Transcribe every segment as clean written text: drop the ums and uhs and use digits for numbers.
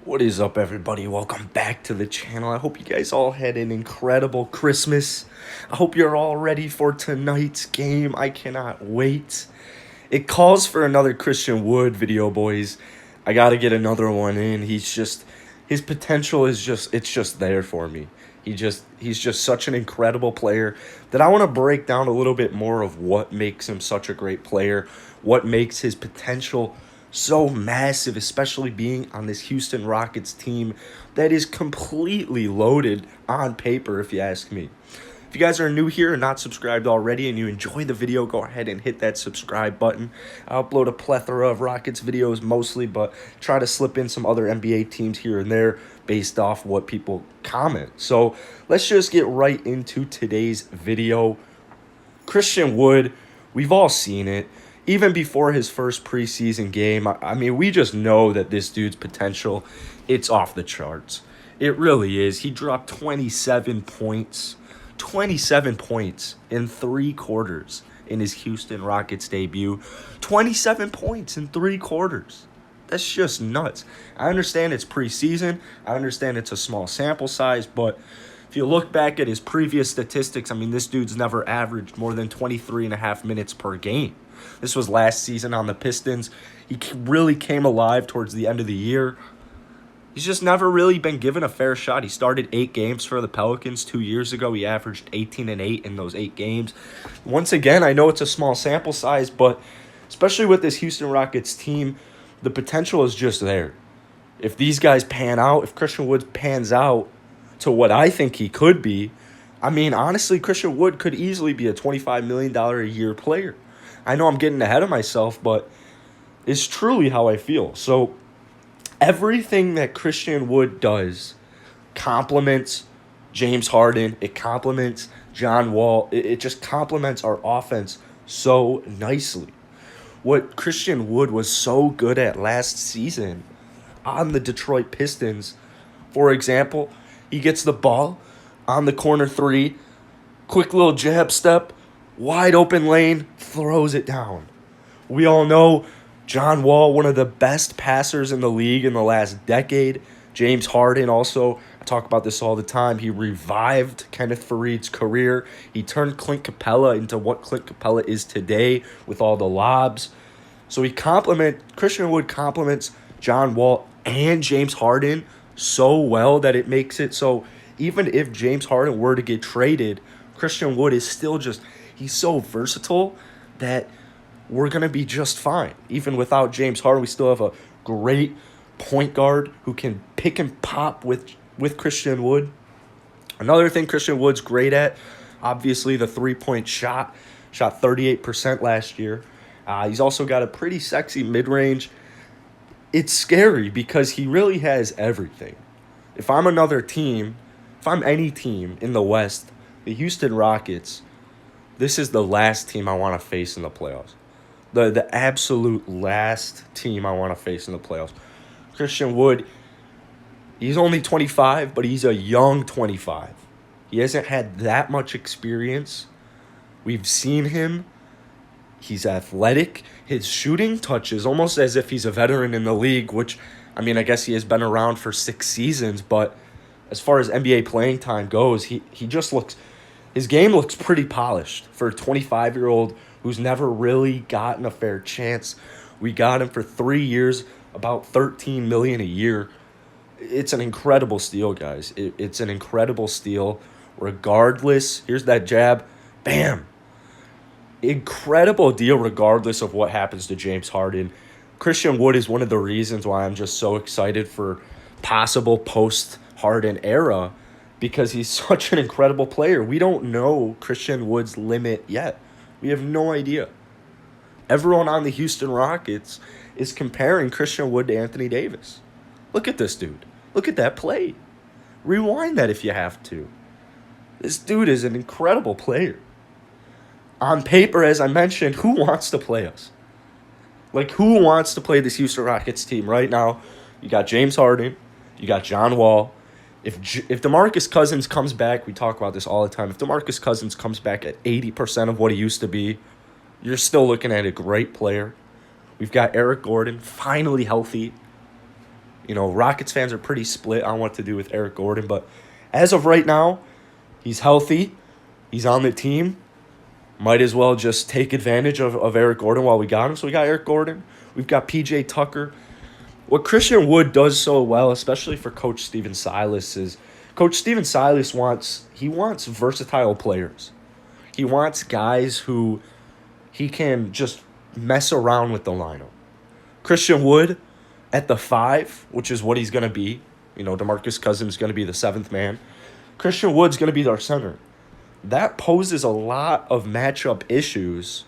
What is up, everybody? Welcome back to the channel. I hope you guys all had an incredible Christmas. I hope you're all ready for tonight's game. I cannot wait. It calls for another Christian Wood video, boys. I got to get another one in. His potential is it's just there for me. He's just such an incredible player that I want to break down a little bit more of what makes him such a great player, what makes his potential so massive, especially being on this Houston Rockets team that is completely loaded on paper, if you ask me. If you guys are new here and not subscribed already and you enjoy the video, go ahead and hit that subscribe button. I upload a plethora of Rockets videos mostly, but try to slip in some other NBA teams here and there based off what people comment. So let's just get right into today's video. Christian Wood, we've all seen it. Even before his first preseason game, I mean, we just know that this dude's potential, it's off the charts. It really is. He dropped 27 points. 27 points in 3 quarters in his Houston Rockets debut. 27 points in 3 quarters. That's just nuts. I understand it's preseason. I understand it's a small sample size, but if you look back at his previous statistics, I mean, this dude's never averaged more than 23 and a half minutes per game. This was last season on the Pistons. He really came alive towards the end of the year. He's just never really been given a fair shot. He started 8 games for the Pelicans 2 years ago. He averaged 18 and 8 in those 8 games. Once again, I know it's a small sample size, but especially with this Houston Rockets team, the potential is just there. If these guys pan out, if Christian Wood pans out to what I think he could be, I mean, honestly, Christian Wood could easily be a $25 million a year player. I know I'm getting ahead of myself, but it's truly how I feel. So everything that Christian Wood does complements James Harden. It complements John Wall. It just complements our offense so nicely. What Christian Wood was so good at last season on the Detroit Pistons, for example, he gets the ball on the corner 3, quick little jab step, wide open lane, throws it down. We all know John Wall, one of the best passers in the league in the last decade. James Harden also, I talk about this all the time, he revived Kenneth Faried's career. He turned Clint Capella into what Clint Capella is today with all the lobs. So Christian Wood complements John Wall and James Harden so well that it makes it so even if James Harden were to get traded, Christian Wood is still he's so versatile that we're going to be just fine. Even without James Harden, we still have a great point guard who can pick and pop with Christian Wood. Another thing Christian Wood's great at, obviously the three-point shot. Shot 38% last year. He's also got a pretty sexy mid-range. It's scary because he really has everything. If I'm another team, if I'm any team in the West, the Houston Rockets, this is the last team I want to face in the playoffs. The absolute last team I want to face in the playoffs. Christian Wood, he's only 25, but he's a young 25. He hasn't had that much experience. We've seen him. He's athletic. His shooting touches almost as if he's a veteran in the league, which, I mean, I guess he has been around for 6 seasons, but as far as NBA playing time goes, he just looks... His game looks pretty polished for a 25-year-old who's never really gotten a fair chance. We got him for 3 years, about $13 million a year. It's an incredible steal, guys. It's an incredible steal. Regardless, here's that jab. Bam. Incredible deal regardless of what happens to James Harden. Christian Wood is one of the reasons why I'm just so excited for possible post-Harden era, because he's such an incredible player. We don't know Christian Wood's limit yet. We have no idea. Everyone on the Houston Rockets is comparing Christian Wood to Anthony Davis. Look at this dude. Look at that play. Rewind that if you have to. This dude is an incredible player. On paper, as I mentioned, who wants to play us? Like, who wants to play this Houston Rockets team right now? You got James Harden. You got John Wall. If DeMarcus Cousins comes back, we talk about this all the time. If DeMarcus Cousins comes back at 80% of what he used to be, you're still looking at a great player. We've got Eric Gordon finally healthy. Rockets fans are pretty split on what to do with Eric Gordon, but as of right now, he's healthy. He's on the team. Might as well just take advantage of Eric Gordon while we got him. So we got Eric Gordon. We've got P.J. Tucker. What Christian Wood does so well, especially for Coach Stephen Silas, is Coach Stephen Silas wants versatile players. He wants guys who he can just mess around with the lineup. Christian Wood at the 5, which is what he's going to be. DeMarcus Cousins is going to be the 7th man. Christian Wood's going to be our center. That poses a lot of matchup issues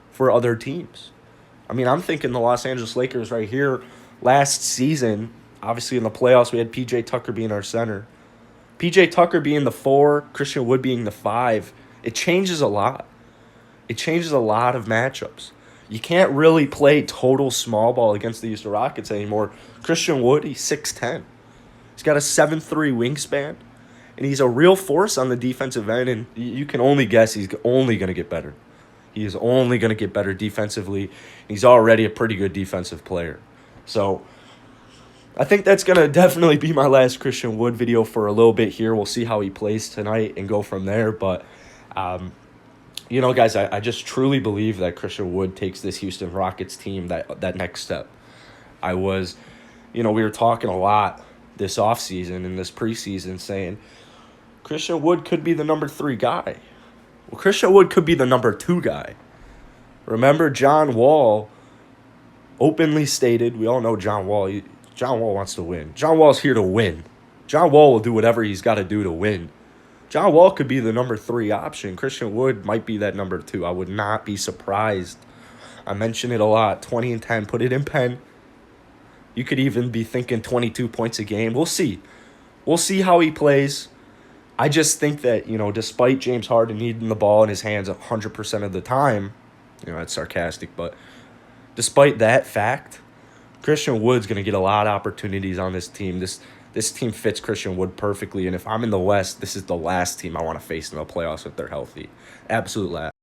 for other teams. I'm thinking the Los Angeles Lakers right here last season. Obviously, in the playoffs, we had P.J. Tucker being our center. P.J. Tucker being the 4, Christian Wood being the 5. It changes a lot. It changes a lot of matchups. You can't really play total small ball against the Houston Rockets anymore. Christian Wood, he's 6'10". He's got a 7'3" wingspan. And he's a real force on the defensive end, and you can only guess he's only going to get better. He is only going to get better defensively. He's already a pretty good defensive player. So I think that's going to definitely be my last Christian Wood video for a little bit here. We'll see how he plays tonight and go from there. But, guys, I just truly believe that Christian Wood takes this Houston Rockets team that next step. We were talking a lot this offseason and this preseason saying Christian Wood could be the number 3 guy. Well, Christian Wood could be the number 2 guy. Remember, John Wall openly stated, we all know John Wall wants to win. John Wall's here to win. John Wall will do whatever he's got to do to win. John Wall could be the number 3 option. Christian Wood might be that number 2. I would not be surprised. I mention it a lot. 20 and 10. Put it in pen. You could even be thinking 22 points a game. We'll see. We'll see how he plays. I just think that, despite James Harden needing the ball in his hands 100% of the time, that's sarcastic, but despite that fact, Christian Wood's going to get a lot of opportunities on this team. This team fits Christian Wood perfectly, and if I'm in the West, this is the last team I want to face in the playoffs if they're healthy. Absolute last.